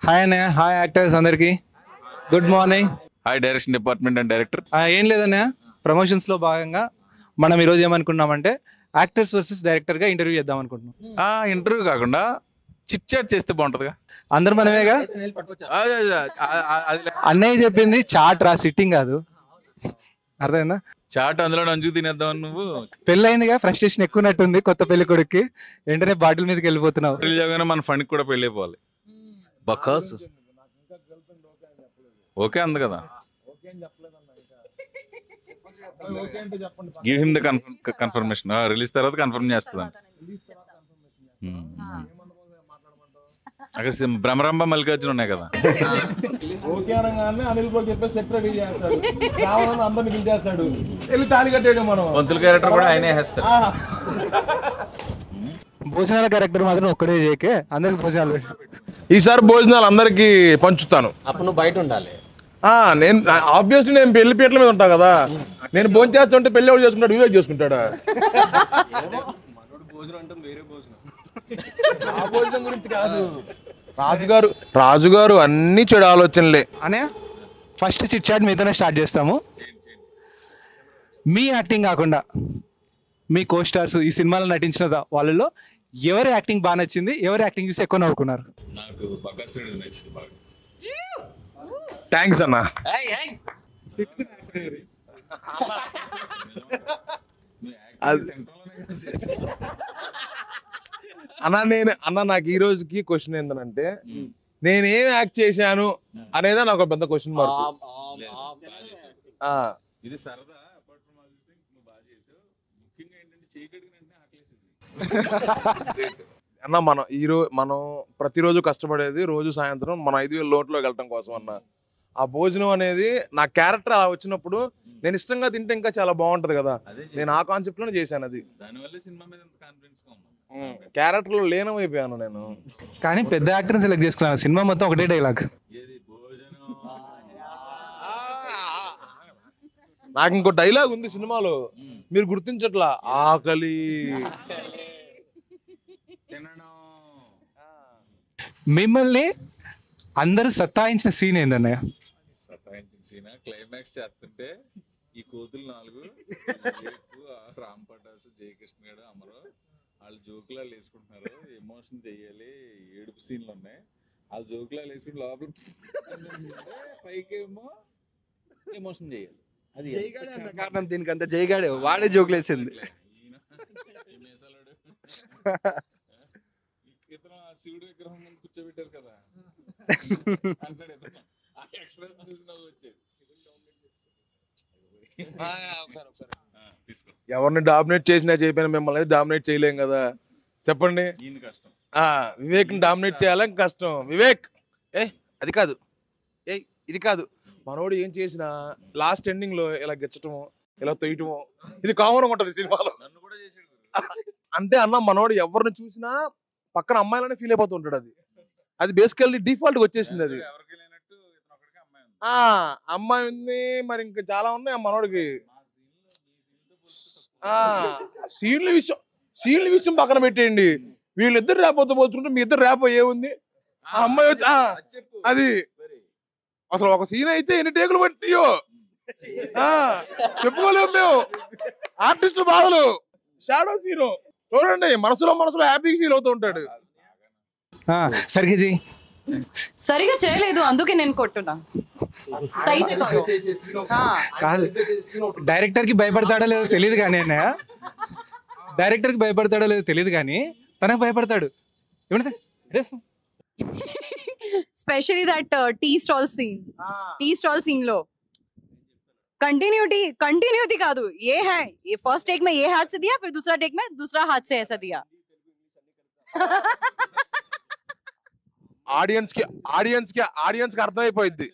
Hi అన్నయ్య, hi actors అందరికి good morning. Hi direction department and director. ఏం లేదన్నయ్య, ప్రమోషన్స్లో భాగంగా మనం ఈరోజు ఏమనుకున్నామంటే యాక్టర్స్ వర్సెస్ డైరెక్టర్గా ఇంటర్వ్యూ చేద్దాం అనుకుంటున్నాం. ఇంటర్వ్యూ కాకుండా చిట్ చాట్ చేస్తే బాగుంటుందిగా. అందరు మనమేగా. అన్నయ్య చెప్పింది చాట్ రా, సిట్టింగ్ కాదు. అర్థమైందా? చాట్ అందులో నంచుకు తినేద్దాం. నువ్వు పెళ్ళయిందిగా, ఫ్రస్ట్రేషన్ ఎక్కువనట్టుంది కొత్త పెళ్లి కొడుక్కి. వెంటనే బాటిల్ మీదకి వెళ్ళిపోతున్నావు. రిలీజ్ అవగానే మన ఫండ్కి కూడా పెళ్ళి అయిపోవాలి. బకాస్ ఓకే అంది కదా. Give him the confirmation. Release తర్వాత కన్ఫర్మ్ చేస్తుందండి. అక్కడ భ్రమరంభ మల్లికార్జున ఉన్నాయి కదా. ఓకే అనగానే అనిల్ బ్రో చెప్పేసి సెట్ రెడీ చేస్తాడు, రావాలని అందరిని పిలిచేస్తాడు, వెళ్ళి తాళి కట్టేయడం. మనం వంతుల క్యారెక్టర్ కూడా ఆయనే వేస్తాడు. భోజనాల క్యారెక్టర్ మాత్రం ఒక్కడే చేయకే, అందరికి భోజనాలు పెట్టు. ఈసారి భోజనాలు అందరికి పంచుతాను. అప్పుడు నువ్వు బయట ఉండాలి. నేను ఆబ్వియస్లీ నేను పెళ్లి పీటల మీద ఉంటా కదా. నేను భోజనం చేస్తుంటే పెళ్లి ఎవరు చేసుకుంటాడు? వివేక్ చేసుకుంటాడా? ఆ భోజనం గురించి కాదు. రాజుగారు అన్ని చెడు ఆలోచనలే. అనే ఫస్ట్ చిట్ చాట్ మీతోనే స్టార్ట్ చేస్తాము. మీ యాక్టింగ్ కాకుండా మీ కో స్టార్స్ ఈ సినిమాలో నటించిన వాళ్ళలో ఎవరి యాక్టింగ్ బాగా నచ్చింది, ఎవరి యాక్టింగ్ చూసి ఎక్కువ నవ్వుకున్నారు? నాకు బకాస్ నచ్చింది బాగా. థ్యాంక్స్ అన్న. అన్న నాకు ఈ రోజుకి క్వశ్చన్ ఏంటంటే, నేనేం యాక్ట్ చేశాను అనేదే నాకు పెద్ద క్వశ్చన్ మార్క్. ఇది సరదా. Apart from all this things నువ్వు బాగా చేసావు. ముఖ్యంగా ఏంటంటే చేయగలిగిన ఆకలేసింది. అన్న మనం ప్రతిరోజు కష్టపడేది రోజు సాయంత్రం మన 5,000 లోట్లోకి వెళ్ళటం కోసం అన్న. ఆ భోజనం అనేది నా క్యారెక్టర్ అలా వచ్చినప్పుడు నేను ఇష్టంగా తింటే ఇంకా చాలా బాగుంటది కదా. నేను ఆ కాన్సెప్ట్ లోనే చేశాను. అది దానివల్ల సినిమా మీద కాన్ఫిడెన్స్ గా ఉన్నాను. క్యారెక్టర్ లో లీనమైపోయాను నేను. కానీ పెద్ద యాక్టర్ని సెలెక్ట్ చేసుకున్నాను. సినిమా మొత్తం ఒకటే డైలాగ్. నాకు ఇంకో డైలాగ్ ఉంది సినిమాలో, మీరు గుర్తించట్లా. ఆకలి. మిమ్మల్ని అందరూ సత్తాయించిన సీన్ ఏందన్నయ్య? సతాయించిన సీన్ క్లైమాక్స్ చేస్తుంటే ఈ కోతులు 4 రామ్ పటాస్, జయకృష్ణ గారు, అమరు వాళ్ళు జోకులా వేసుకుంటున్నారు. ఎమోషన్ చెయ్యాలి, ఏడుపు సీన్లు ఉన్నాయి. వాళ్ళు జోకులా వేసుకుంటే లోపల పైకి ఏమో ఎమోషన్ చేయాలి. అది కారణం దీనికి అంత జయగాడే వాడే జోకులేసింది. ఇతను శివుడు విగ్రహం ముందు కూర్చోబెట్టారు కదా అంటాడు. ఇతను ఆ ఎక్స్ప్రెషన్ చూసి నవ్వు వచ్చేది. ఎవరిని డామినేట్ చేసినా చేయకపోయినా మిమ్మల్ని డామినేట్ చేయలేం కదా. చెప్పండి. కష్టం. వివేక్ ని డామినేట్ చేయాలని కష్టం. వివేక్ అది కాదు, ఇది కాదు. మనోడు ఏం చేసినా లాస్ట్ ఎండింగ్ లో ఇలా గెచ్చటము, ఇలా తొయ్యటము, ఇది కామన్ ఉంటది సినిమాలో. అంటే అన్న మనోడు ఎవరిని చూసినా పక్కన అమ్మాయిలనే ఫీల్ అయిపోతూ ఉంటాడు. అది బేసికల్లీ డిఫాల్ట్ గా వచ్చేసింది. అది అమ్మాయి ఉంది, మరి ఇంకా చాలా ఉన్నాయి మనోడికి. సీన్ల విషయం పక్కన పెట్టేయండి. వీళ్ళిద్దరు రేపోతో పోతుంటే మీ ఇద్దరు రేపో ఏముంది? ఆ అమ్మాయి వచ్చి అది అసలు ఒక సీన్ అయితే ఎన్ని టేకులు పట్టియో చెప్పుకోలేము మేము. ఆర్టిస్టులు బాధలు. షాడో సీను చూడండి, మనసులో హ్యాపీగా ఫీల్ అవుతూ ఉంటాడు. సరిగా చేయలేదు అందుకే నేను కొట్టున్నా. కాదు, డైరెక్టర్ కి భయపడతాడో లేదో తెలియదు కానీ అన్నయ్య, డైరెక్టర్ కి భయపడతాడో లేదో తెలియదు కానీ తనకు భయపడతాడు. ఏమంటే specially that tea stall scene లో कंटिन्यूटी కాదు. ये है ये फर्स्ट टेक में ये हाथ से दिया, फिर दूसरा टेक में दूसरा हाथ से ऐसा दिया. ఆడియన్స్ కి అర్థమైపోయింది.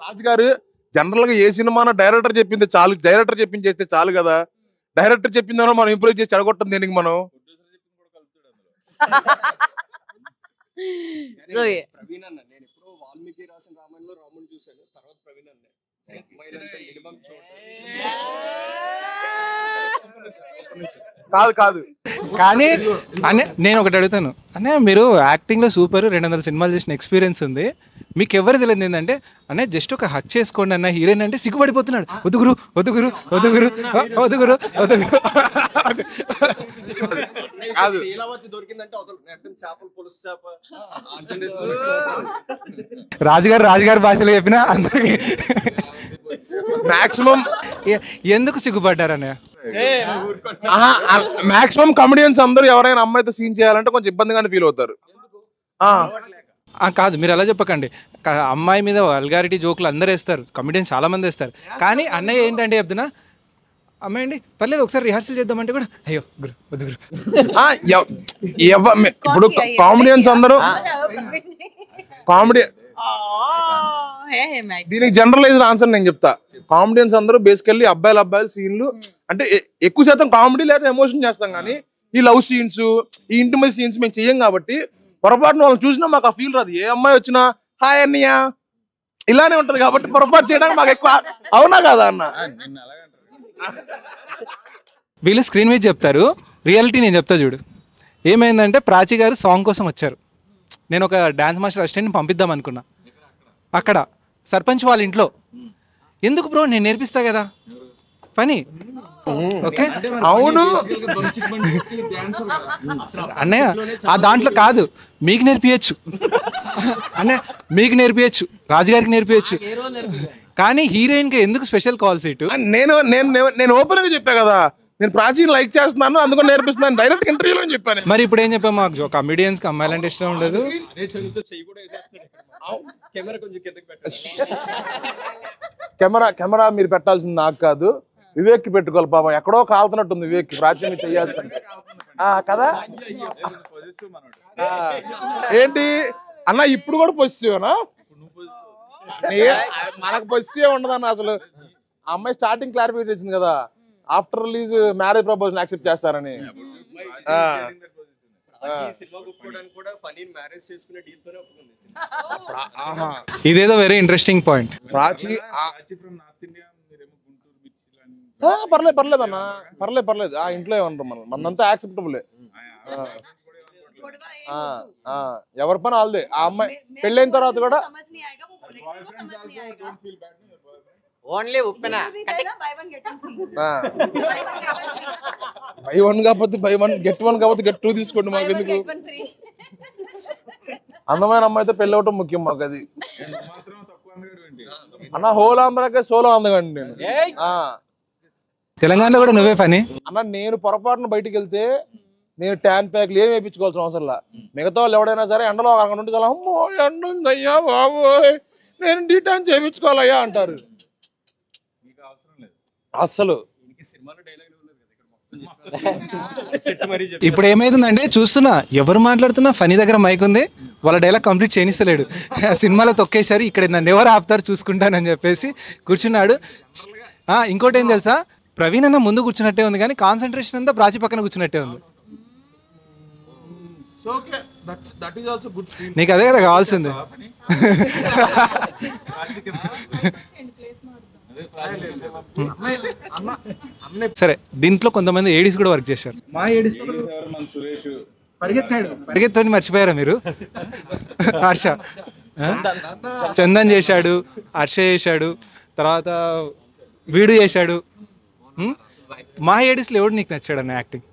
రాజు గారు జనరల్ గా ఏ సినిమా డైరెక్టర్ చెప్పింది చాలు, డైరెక్టర్ చెప్పింది చేస్తే చాలు కదా. డైరెక్టర్ చెప్పిందో మనం ఇంప్రూవ్ చేసి చెడగొట్టం దేనికి మనం. ప్రవీణ్ అన్న, నేను ఎప్పుడో వాల్మీకి రాసిన రామాయణంలో రాముని చూశాను, తర్వాత ప్రవీణ్ అన్న. కాదు కాదు కానీ అనే నేను ఒకటి అడుగుతాను అనే మీరు యాక్టింగ్లో సూపర్ 200 సినిమాలు చేసిన ఎక్స్పీరియన్స్ ఉంది, మీకు ఎవరు తెలియదు ఏంటంటే అనే జస్ట్ ఒక హక్ చేసుకోండి అన్న హీరోయిన్ అంటే సిగ్గుపడిపోతున్నాడు. వదుగురు వదుగురు వదుగురు వదుగురు వదుగురు. కాదు. శీలావతి దొరికిందంటే చేపలు పులుసు చేప రాజుగారు భాషలో చెప్పిన అందరికి మాక్సిమం ఎందుకు సిగ్గుపడ్డారనే మాక్సిమం కమెడియన్స్ అందరూ ఎవరైనా అమ్మాయితో సీన్ చేయాలంటే కొంచెం ఇబ్బందిగానే ఫీల్ అవుతారు. కాదు మీరు అలా చెప్పకండి, అమ్మాయి మీద వల్గారిటీ జోకులు అందరూ వేస్తారు, కమెడియన్స్ చాలా మంది వేస్తారు. కానీ అన్నయ్య ఏంటంటే చెప్తున్నా అమ్మాయి అండి పర్లేదు ఒకసారి రిహార్సల్ చేద్దామంటే కూడా అయ్యో గురు వద్దు గురు. ఇప్పుడు కామెడియన్స్ అందరూ కామెడీ దీనికి జనరలైజ్డ్ ఆన్సర్ నేను చెప్తా. కామెడియన్స్ అందరూ బేసికల్లీ అబ్బాయిలు సీన్లు అంటే ఎక్కువ శాతం కామెడీ లేదా ఎమోషన్ చేస్తాం, కానీ ఈ లవ్ సీన్స్ ఈ ఇంటిమేట్ సీన్స్ మేము చెయ్యం కాబట్టి పొరపాటున వాళ్ళని చూసినా మాకు ఆ ఫీల్ రాదు. ఏ అమ్మాయి వచ్చినా హాయ్ అన్నయ్య ఇలానే ఉంటది కాబట్టి పొరపాటు చేయడానికి మాకు ఎక్కువ అవునా కాదా అన్న. వీళ్ళు స్క్రీన్ మీద చెప్తారు, రియాలిటీ నేను చెప్తా చూడు. ఏమైందంటే ప్రాచి గారు సాంగ్ కోసం వచ్చారు, నేను ఒక డాన్స్ మాస్టర్ అసిస్టెంట్ని పంపిద్దాం అనుకున్నా. అక్కడ సర్పంచ్ వాళ్ళ ఇంట్లో ఎందుకు బ్రో నేను నేర్పిస్తా కదా పని. ఓకే అవును అన్నయ్య ఆ దాంట్లో కాదు, మీకు నేర్పియచ్చు అన్నయ్య, మీకు నేర్పియచ్చు, రాజుగారికి నేర్పియచ్చు, కానీ హీరోయిన్కి ఎందుకు స్పెషల్ కాల్ సీటు? నేను ఓపెన్ గా చెప్పా కదా, నేను ప్రాచీన లైక్ చేస్తున్నాను అందుకని నేర్పిస్తున్నాను డైరెక్ట్ ఇంటర్వ్యూలో చెప్పాను. మరి ఇప్పుడు ఏం చెప్పాము, మాకు కమెడియన్స్ కి అమ్మాయిలంటే ఇష్టం ఉండదు. కెమెరా మీరు పెట్టాల్సింది నాకు కాదు, వివేక్ పెట్టుకోవాలి. పాపం ఎక్కడో కాలుతున్నట్టుంది వివేక్, ప్రాచీన చెయ్యాల్సింది కదా. ఏంటి అన్న ఇప్పుడు కూడా పొజిటివ్నా? మనకు పొజిటివ్ ఉండదన్న. అసలు ఆ అమ్మాయి స్టార్టింగ్ క్లారిఫికేషన్ ఇచ్చింది కదా, after release marriage proposal accept చేస్తారని. ఇదేదో వెరీ ఇంట్రెస్టింగ్ పాయింట్. ప్రాచి పర్లేదు అన్న, పర్లేదు ఆ ఇంట్లో ఏమన్నారు మనంతా యాక్సెప్టబుల్. ఎవరి పని వాళ్ళదే. ఆ అమ్మాయి పెళ్ళైన తర్వాత కూడా ఓన్లీ ఉప్పెన బై వన్ కాకపోతే బై వన్ గెట్ వన్ కాకపోతే గెట్ టూ తీసుకోండి, మాకు ఎందుకు. అందమైన అమ్మాయితో పెళ్ళి అవటం ముఖ్యం మాకు. అది అన్న హోల్ ఆంధ్రాకే సోలో అందగండి నేను. తెలంగాణలో కూడా నువ్వే పని అన్న. నేను పొరపాటున బయటికి వెళ్తే నేను ట్యాన్ ప్యాక్లు ఏమి వేయించుకోవాల్సిన అవసరం లా. మిగతా వాళ్ళు ఎవడైనా సరే ఎండలో అక్కడ ఉంటే చాలా అమ్మో ఎండ ఉందయ్యా బాబోయ్ నేను డీటాన్ చేయించుకోవాలయ్యా అంటారు. అస్సలు ఇప్పుడు ఏమైతుందంటే చూస్తున్నా ఎవరు మాట్లాడుతున్నా ఫనీ దగ్గర మైక్ ఉంది, వాళ్ళ డైలాగ్ కంప్లీట్ చేయనిస్తలేడు. సినిమాలో తొక్కేశారు, ఇక్కడ నన్ను ఎవరు ఆపుతారు చూసుకుంటానని చెప్పేసి కూర్చున్నాడు. ఇంకోటి ఏం తెలుసా, ప్రవీణ్ అన్న ముందు కూర్చున్నట్టే ఉంది కానీ కాన్సన్ట్రేషన్ అంతా ప్రాచి పక్కన కూర్చున్నట్టే ఉంది. నీకు అదే కదా కావాల్సింది. సరే దీంట్లో కొంతమంది ఏడీస్ కూడా వర్క్ చేశారు. మా ఏడీస్ పరిగెత్తాడు మర్చిపోయారా మీరు? హర్ష చందన్ చేశాడు, హర్ష చేశాడు, తర్వాత వీడు చేశాడు. మా ఏడీస్లో ఎవడు నీకు నచ్చాడు అన్న యాక్టింగ్?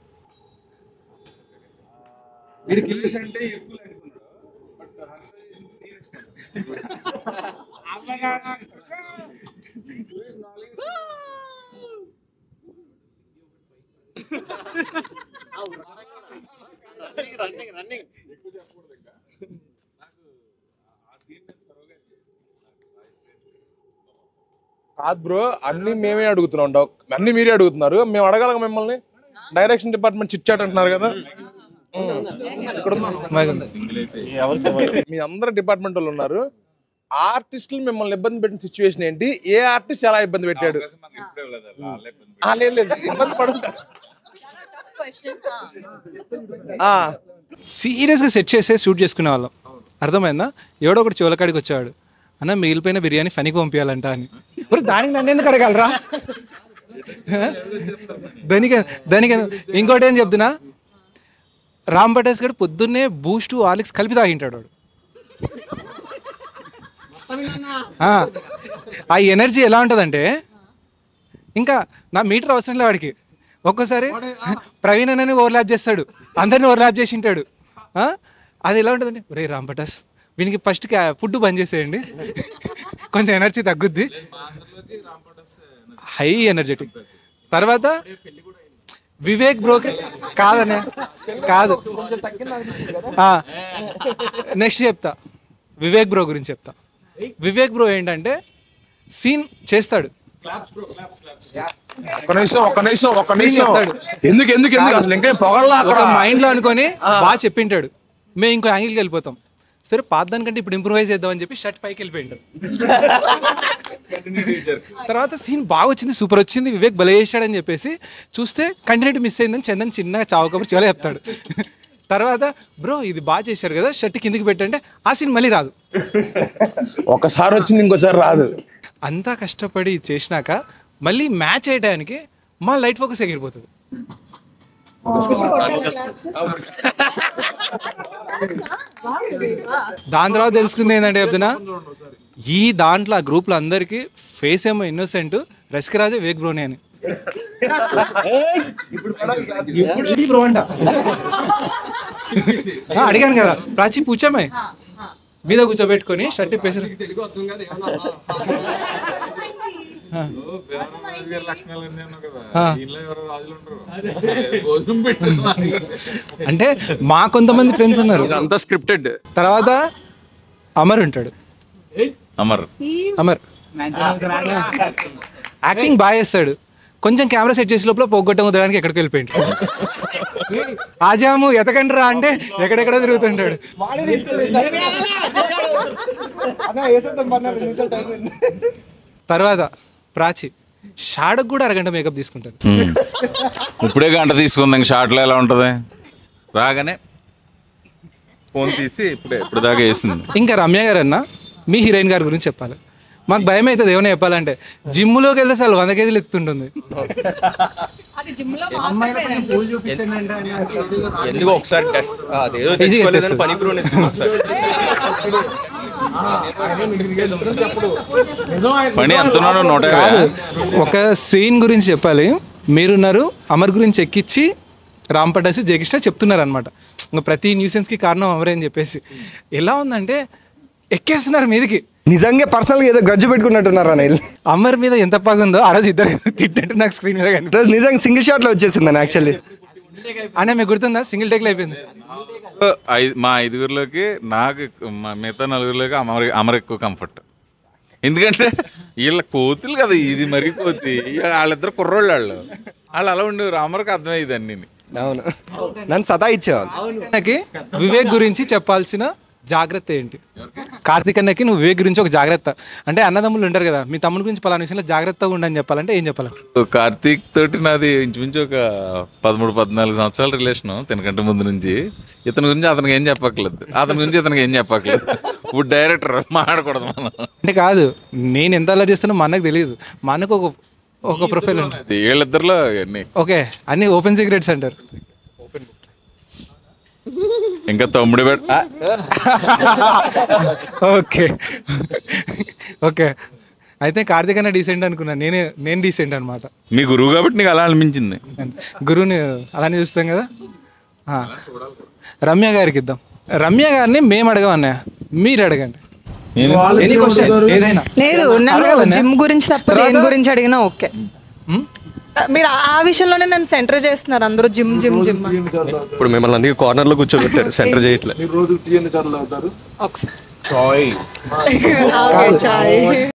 కాదు బ్రో, అన్ని మేమే అడుగుతున్నాం, అన్ని మీరే అడుగుతున్నారు. మేము అడగాల మిమ్మల్ని. డైరెక్షన్ డిపార్ట్మెంట్ చిట్ చాట్ అంటున్నారు కదా, మీ అందరు డిపార్ట్మెంట్ వాళ్ళు ఉన్నారు. ఆర్టిస్టులు మిమ్మల్ని ఇబ్బంది పెట్టిన సిచ్యువేషన్ ఏంటి? ఏ ఆర్టిస్ట్ ఎలా ఇబ్బంది పెట్టాడు? లేదు ఇబ్బంది పడుతుంటారు. సీరియస్గా సెట్ చేసే షూట్ చేసుకునే వాళ్ళం, అర్థమైందా? ఎవడో ఒకటి చోలకాడికి వచ్చేవాడు, అన్న మిగిలిపోయిన బిర్యానీ ఫనీకి పంపించాలంట అని. దానికి నన్ను ఎందుకు అడగలరా? దానికి ఇంకోటి ఏం చెప్తున్నా, రామ్ పటేస్ గడు పొద్దున్నే బూస్ట్ హార్లిక్స్ కలిపి తాగింటాడు వాడు. ఆ ఎనర్జీ ఎలా ఉంటుందంటే ఇంకా నా మీటర్ అవసరం లేదు వాడికి. ఒక్కోసారి ప్రవీణ్ అన్నని ఓవర్లాప్ చేస్తాడు, అందరిని ఓవర్లాప్ చేసి ఉంటాడు. అది ఎలా ఉంటుందండి, ఒరే రామ్ పటాస్ వీనికి ఫస్ట్ ఫుడ్ బంద్ చేసేయండి, కొంచెం ఎనర్జీ తగ్గుద్ది. High energetic. తర్వాత వివేక్ బ్రోకి కాదనే కాదు, నెక్స్ట్ చెప్తా, వివేక్ బ్రో గురించి చెప్తా. వివేక్ బ్రో ఏంటంటే సీన్ చేస్తాడు, మైండ్ లో అనుకొని బాగా చెప్పింటాడు, మేము ఇంకో యాంగిల్కి వెళ్ళిపోతాం. సరే పాత దానికంటే ఇప్పుడు ఇంప్రూవైజ్ చేద్దామని చెప్పి షర్ట్ పైకి వెళ్ళిపోయిండు. తర్వాత సీన్ బాగా వచ్చింది, సూపర్ వచ్చింది, వివేక్ భలే చేశాడని చెప్పేసి చూస్తే కంటిన్యూటీ మిస్ అయిందని చందన్ చిన్నగా చావుకబురు చాలా చెప్తాడు. తర్వాత బ్రో ఇది బాగా చేశారు కదా షర్ట్ కిందికి పెట్టంటే ఆ సీన్ మళ్ళీ రాదు, ఒకసారి వచ్చింది ఇంకోసారి రాదు. అంతా కష్టపడి చేసినాక మళ్ళీ మ్యాచ్ అయ్యడానికి మా లైట్ ఫోకస్ ఎగిరిపోతుంది. దాని తర్వాత తెలుసుకుంది ఏంటంటే చెప్తున్నా, ఈ దాంట్లో ఆ గ్రూప్లో అందరికి ఫేస్ ఏమో ఇన్నోసెంట్, రసికరాజే వివేక్ బ్రోనే అని. బ్రో అంట అడిగాను కదా ప్రాచి పూచామే మీద కూర్చోబెట్టుకొని షర్ట్ పేసారు. అంటే మా కొంతమంది ఫ్రెండ్స్ ఉన్నారు, అంతా స్క్రిప్టెడ్. తర్వాత అమర్ ఉంటాడు, అమర్ యాక్టింగ్ బాగా చేస్తాడు. కొంచెం కెమెరా సెట్ చేసే లోపల పోగొట్టం వదలడానికి ఎక్కడికి వెళ్ళిపోయింది. ఆజాము ఎతకండి రా అంటే ఎక్కడెక్కడ తిరుగుతుంటాడు. తర్వాత ప్రాచి షాడకు కూడా అరగంట మేకప్ తీసుకుంటారు. ఇప్పుడే గంట తీసుకుందాం, షార్ట్లో ఎలా ఉంటుంది, రాగానే ఫోన్ తీసి ఇప్పుడు దాకా వేసింది. ఇంకా రమ్య గారు అన్న మీ హీరోయిన్ గారి గురించి చెప్పాలి. మాకు భయం అవుతుంది ఏమైనా చెప్పాలంటే, జిమ్లోకి వెళ్తే అసలు 100 కేజీలు ఎత్తుంటుంది. ఎందుకో ఒకసారి పని ఎంతున్నాడో 150. ఒక సీన్ గురించి చెప్పాలి. మీరున్నారు అమర్ గురించి ఎక్కించి రామ్ పటాస్ జయకృష్ణ చెప్తున్నారు అనమాట, ఇంకా ప్రతి న్యూసెన్స్కి కారణం అమరే అని చెప్పేసి. ఎలా ఉందంటే ఎక్కేస్తున్నారు మీదికి, నిజంగా పర్సనల్గా ఏదో గజ్జు పెట్టుకున్నట్టున్నారు అనిల్. అమర్ మీద ఎంత బాగుందో ఆ రోజు ఇద్దరు తిట్టినట్టు నాకు స్క్రీన్ మీద కానీ నిజంగా సింగిల్ షాట్లో వచ్చేసిందని యాక్చువల్లీ. అనే మీకు గుర్తుందా, సింగిల్ టేక్లో అయిపోయింది. మా 5గురిలోకి నాకు మిగతా 4గురిలోకి అమర్ ఎక్కువ కంఫర్ట్. ఎందుకంటే వీళ్ళ కోతులు కదా, ఇది మరీ కోతి, వాళ్ళిద్దరు కుర్రోళ్ళు, వాళ్ళు అలా ఉండేవారు. అమర్కి అర్థమయ్యేది అన్ని. అవును, నన్ను సదా ఇచ్చేవాళ్ళు. నాకు వివేక్ గురించి చెప్పాల్సిన జాగ్రత్త ఏంటి? కార్తీక్ అన్నకి నువ్వు వివేక్ గురించి ఒక జాగ్రత్త అంటే, అన్నదమ్ములు ఉంటారు కదా, మీ తమ్ముడి గురించి పలానా విషయంలో జాగ్రత్తగా ఉండని చెప్పాలంటే ఏం చెప్పాలంటే? కార్తీక్ తోటి నాది ఇంచుమించు ఒక 13-14 సంవత్సరాల రిలేషను, తినకంటే ముందు నుంచి. ఇతని గురించి అతనికి ఏం చెప్పక్కర్లేదు, అతని గురించి ఇతనికి ఏం చెప్పక్కర్లేదు. ఇప్పుడు డైరెక్టర్ మాట్లాడకూడదు మనం అంటే. కాదు, నేను ఎంత అలా చేస్తానో మా అన్నకు తెలియదు, మా అన్నకు ఒక ప్రొఫైల్ ఉంటుంది. వీళ్ళిద్దరిలో అన్నీ ఓకే, అన్ని ఓపెన్ సీక్రెట్స్ అంటారు. ఇంకా తమ్ముడు ఓకే ఓకే, అయితే కార్తీక్ అన్న డీసెంట్ అనుకున్నా, నేను డీసెంట్ అనమాట. మీ గురువు కాబట్టి నీకు అలా అనిపించింది. గురువుని అలానే చూస్తాం కదా. రమ్య గారికి ఇద్దాం. రమ్య గారిని మేము అడగమన్నా, మీరు అడగండి. ఎనీ క్వశ్చన్ ఏదైనా. లేదు, నన్ను జిమ్ గురించి తప్ప దేని గురించి అడిగినా ఓకే. మీరు ఆ విషయంలోనే నన్ను సెంటర్ చేస్తున్నారు అందరూ, జిమ్ జిమ్ జిమ్. ఇప్పుడు మిమ్మల్ని అందుకే కార్నర్లో కూర్చోబెట్టారు, సెంటర్ చేయట్లేదు. ఒకసారి చాయ్